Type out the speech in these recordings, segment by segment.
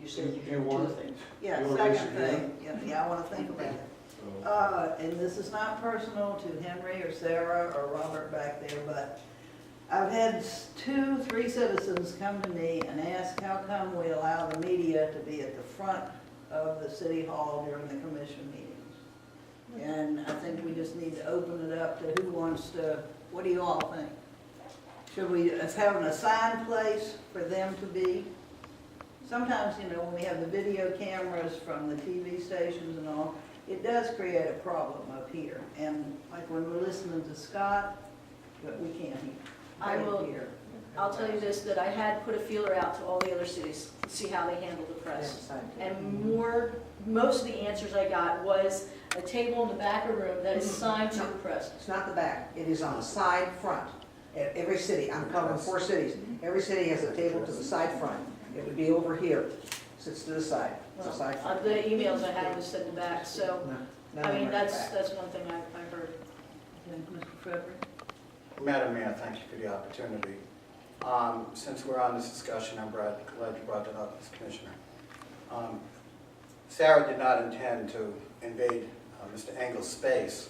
said you You have want- two things. Yeah, You wanna raise second your hand? thing, yeah, I want to think about it. So, And this is not personal to Henry or Sarah or Robert back there, but I've had 3 citizens come to me and ask how come we allow the media to be at the front of the city hall during the commission meetings. And I think we just need to open it up to who wants to, what do you all think? Should we have an assigned place for them to be? Sometimes, you know, when we have the video cameras from the TV stations and all, it does create a problem up here. And like when we're listening to Scott, but we can't hear. I will- hear. I'll tell you this, that I had put a feeler out to all the other cities to see how they handle the press. And most of the answers I got was a table in the back of the room that is assigned to the press. It's not the back, it is on the side front. At every city, I'm covering 4 cities, every city has a table to the side front. It would be over here, sits to the side, it's a side front. The emails I had was said in the back, so, None I of mean, them are that's back. one thing I heard. Mr. Frederick? Madam Mayor, thank you for the opportunity. Since we're on this discussion, I'm glad you brought it up, Mr. Commissioner. Sarah did not intend to invade Mr. Engel's space.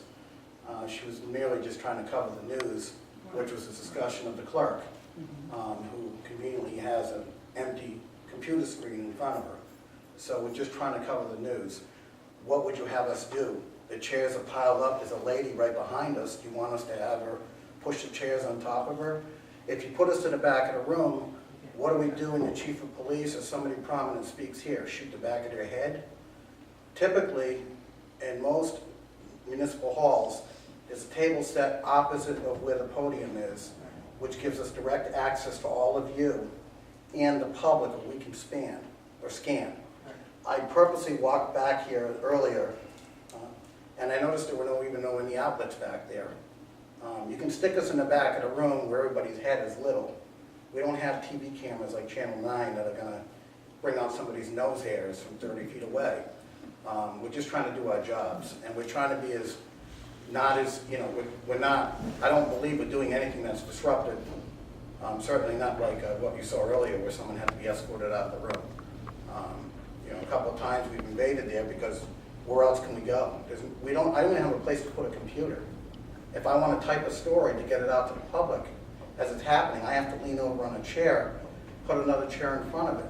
She was merely just trying to cover the news, which was a discussion of the clerk, who conveniently has an empty computer screen in front of her. So we're just trying to cover the news. What would you have us do? The chairs are piled up, there's a lady right behind us. Do you want us to have her push the chairs on top of her? If you put us in the back of the room, what do we do when the chief of police or somebody prominent speaks here? Shoot the back of their head? Typically, in most municipal halls, there's a table set opposite of where the podium is, which gives us direct access to all of you and the public that we can scan. I purposely walked back here earlier, and I noticed there were even no any outlets back there. You can stick us in the back of the room where everybody's head is little. We don't have TV cameras like Channel 9 that are going to bring out somebody's nose hairs from 30 feet away. We're just trying to do our jobs, and we're trying to be we're not, I don't believe we're doing anything that's disruptive. Certainly not like what you saw earlier where someone had to be escorted out of the room. A couple of times we've invaded there because where else can we go? I don't have a place to put a computer. If I want to type a story to get it out to the public as it's happening, I have to lean over on a chair, put another chair in front of it.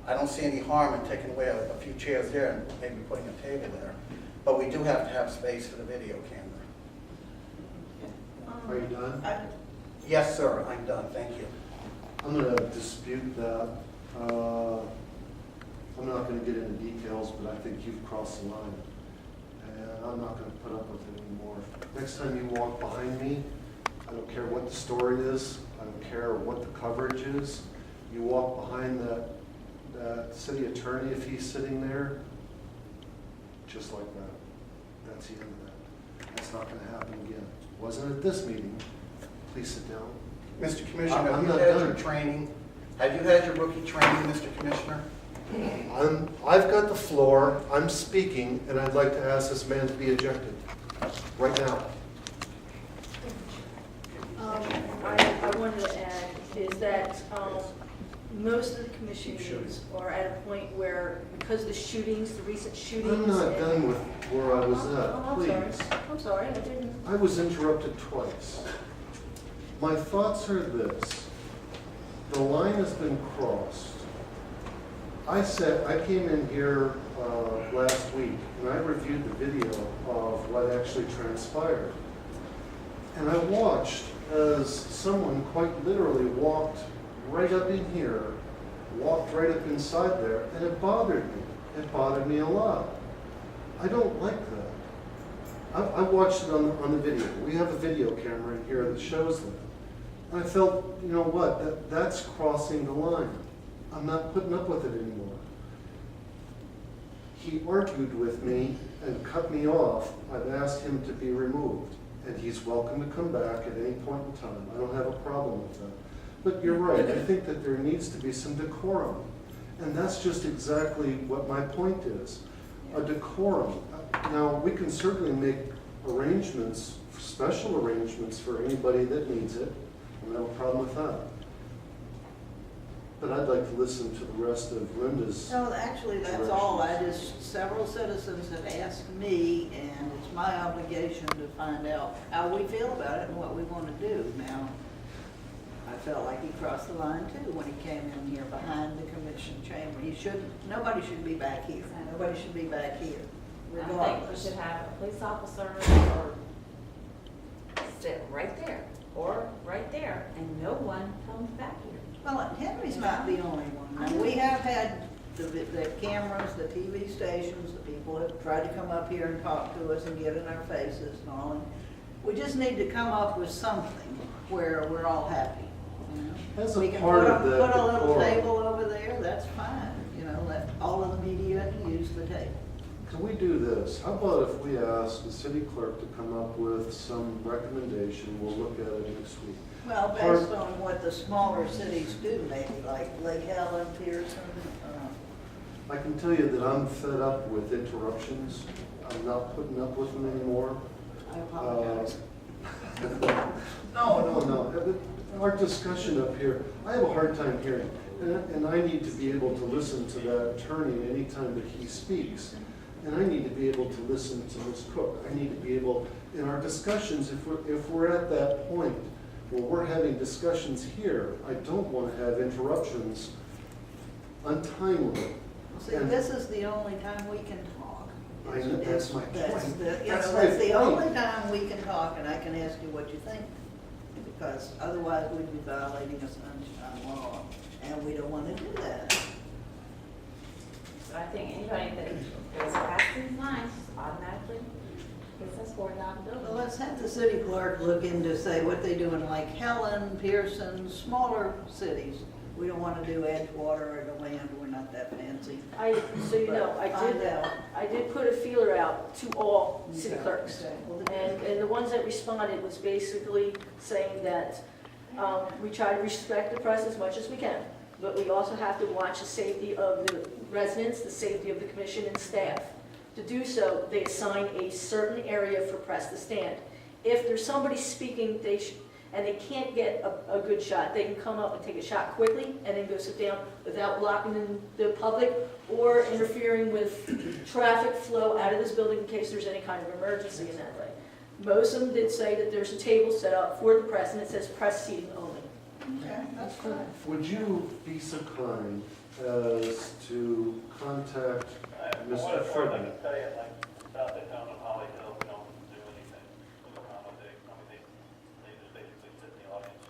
I don't see any harm in taking away a few chairs there and maybe putting a table there. But we do have to have space for the video camera. Are you done? Yes, sir, I'm done, thank you. I'm going to dispute that. I'm not going to get into details, but I think you've crossed the line. And I'm not going to put up with it anymore. Next time you walk behind me, I don't care what the story is, I don't care what the coverage is, you walk behind that city attorney if he's sitting there, just like that. That's the end of that. That's not going to happen again. Wasn't at this meeting. Please sit down. Mr. Commissioner, have I'm you not had done. your training? Have you had your rookie training, Mr. Commissioner? I've got the floor, I'm speaking, and I'd like to ask this man to be ejected, right now. I wanted to add is that most of the commission meetings are at a point where, because of the recent shootings. I'm not and- done with where I was Oh, at, I'm please. sorry. I'm sorry, I didn't. I was interrupted twice. My thoughts are this. The line has been crossed. I came in here last week, and I reviewed the video of what actually transpired. And I watched as someone quite literally walked right up in here, walked right up inside there, and it bothered me. It bothered me a lot. I don't like that. I watched it on the video. We have a video camera in here that shows that. And I felt, you know what, that's crossing the line. I'm not putting up with it anymore. He argued with me and cut me off. I've asked him to be removed, and he's welcome to come back at any point in time. I don't have a problem with that. But you're right, I think that there needs to be some decorum. And that's just exactly what my point is, a decorum. Now, we can certainly make arrangements, special arrangements for anybody that needs it. I don't have a problem with that. But I'd like to listen to the rest of Linda's. No, actually, that's all. Several citizens have asked me, and it's my obligation to find out how we feel about it and what we want to do. Now, I felt like he crossed the line too when he came in here behind the commission chamber. Nobody should be back here. Nobody should be back here, I think we regardless. should have a police officer or sit right there or right there, and no one comes back here. Well, Henry's not the only one. Now, we have had the cameras, the TV stations, the people have tried to come up here and talk to us and get in our faces and all. And we just need to come up with something where we're all happy. You know? As a We can part put of that a little decorum. table over there, that's fine. You know, let all of the media use the table. Can we do this? How about if we ask the city clerk to come up with some recommendation? We'll look at it next week. Well, based on what the smaller cities do, maybe like Lake Helen, Pearson. I can tell you that I'm fed up with interruptions. I'm not putting up with them anymore. I apologize. No. Our discussion up here, I have a hard time hearing. And I need to be able to listen to that attorney anytime that he speaks. And I need to be able to listen to Ms. Cook. I need to be able, in our discussions, if we're at that point where we're having discussions here, I don't want to have interruptions untimely. See, this is the only time we can talk. I know, that's my point. That's That's my the point. only time we can talk, and I can ask you what you think. Because otherwise, we'd be violating a sunshine law, and we don't want to do that. So I think anybody that goes past these lines automatically gets escorted out of the Well, building. let's have the city clerk look into, say, what they do in Lake Helen, Pearson, smaller cities. We don't want to do Edgewater or DeLand, we're not that fancy. So you know, Find out. I did put a feeler out to all city Okay, clerks. okay. Well, then- And the ones that responded was basically saying that we try to respect the press as much as we can, but we also have to watch the safety of the residents, the safety of the commission and staff. To do so, they assign a certain area for press to stand. If there's somebody speaking, and they can't get a good shot, they can come up and take a shot quickly and then go sit down without blocking in the public or interfering with traffic flow out of this building in case there's any kind of emergency in that way. Most of them did say that there's a table set up for the press and it says press seating only. Okay, that's fine. Would you be so kind as to contact Mr. Frederick? I can tell you, like, South Daytona and Holly Hill, we don't do anything to accommodate. I mean, they just basically sit in the audience.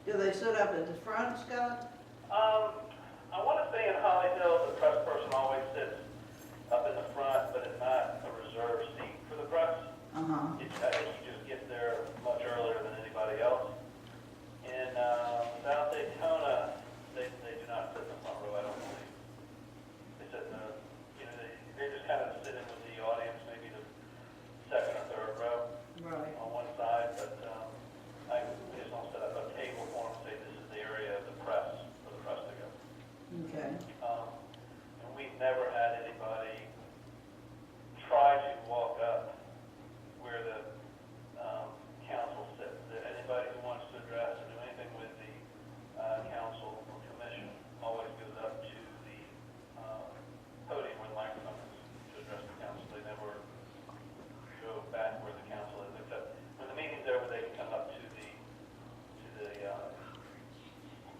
Do they sit up at the front, Scott? I want to say in Holly Hill, the press person always sits up in the front, but it's not a reserved seat for the press. Uh-huh. I think you just get there much earlier than anybody else. In South Daytona, they do not sit in the front row, I don't believe. They sit in the, they just kind of sit in with the audience, maybe the second or third row Right. on one side, but I just don't set up a table for them and say this is the area of the press, for the press to go. Okay. And we've never had anybody try to walk up where the council sits. Anybody who wants to address or do anything with the council or commission always goes up to the podium where the microphone is to address the council. They never go back where the council is, except when the meeting's over, they can come up to the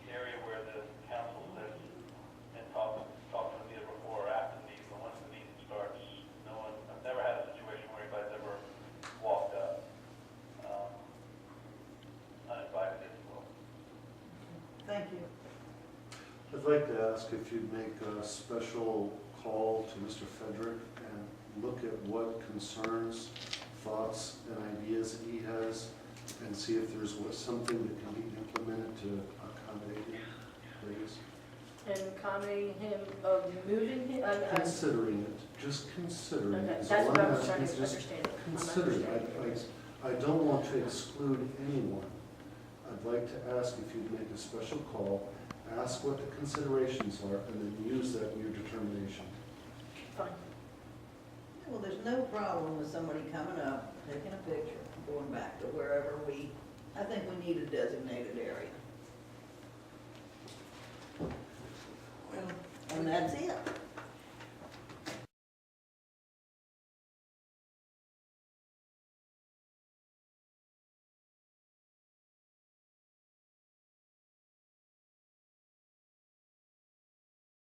area where the council sits and talk to them either before or after the meeting. But once the meeting starts, I've never had a situation where anybody's ever walked up uninvited, if you will. Thank you. I'd like to ask if you'd make a special call to Mr. Frederick and look at what concerns, thoughts, and ideas that he has, and see if there's something that can be implemented to accommodate him, please. And accommodating him of moving him, Considering it, just considering it. okay, is that's all what I I'm was trying asking, to just understand. I'm consider understanding. it. I don't want to exclude anyone. I'd like to ask if you'd make a special call, ask what the considerations are, and then use that in your determination. Fine. Well, there's no problem with somebody coming up, taking a picture, going back to wherever I think we need a designated area. And that's it.